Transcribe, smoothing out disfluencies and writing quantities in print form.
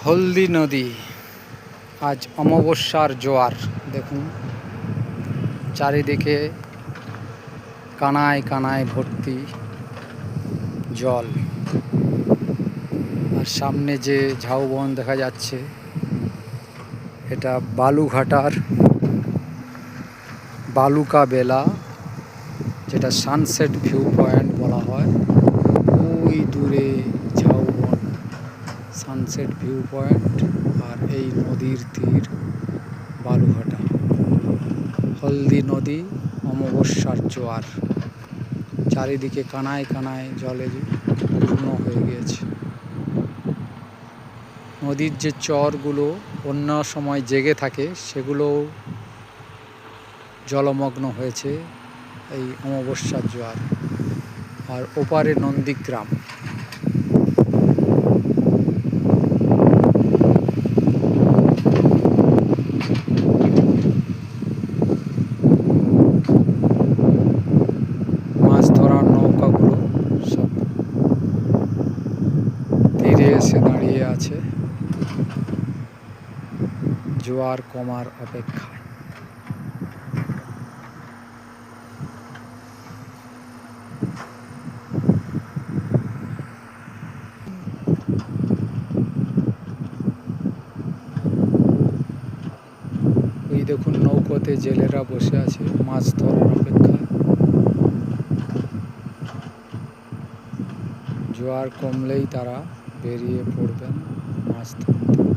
হলদি নদী আজ অমাবস্যার জোয়ার। দেখুন চারিদিকে কানায় কানায় ভর্তি জল, আর সামনে যে ঝাউবন দেখা যাচ্ছে এটা বালুঘাটার বালুকা বেলা, যেটা সানসেট ভিউ পয়েন্ট বলা হয়। ওই দূরে ঝাউবন সানসেট ভিউ পয়েন্ট, আর এই নদীর তীর বালুঘাটা। হলদি নদী অমাবস্যার জোয়ার, চারিদিকে কানায় কানায় জলে পূর্ণ হয়ে গিয়েছে। নদীর যে চরগুলো অন্য সময় জেগে থাকে সেগুলো জলমগ্ন হয়েছে এই অমাবস্যার জোয়ার। আর ওপারে নন্দীগ্রাম। মাছ ধরার নৌকাগুলো সব তীরে এসে দাঁড়িয়ে আছে জোয়ার কমার অপেক্ষায়। ওই দেখুন নৌকোতে জেলেরা বসে আছে মাছ ধরার অপেক্ষায়। জোয়ার কমলেই তারা বেরিয়ে পড়বেন মাছ ধরতে।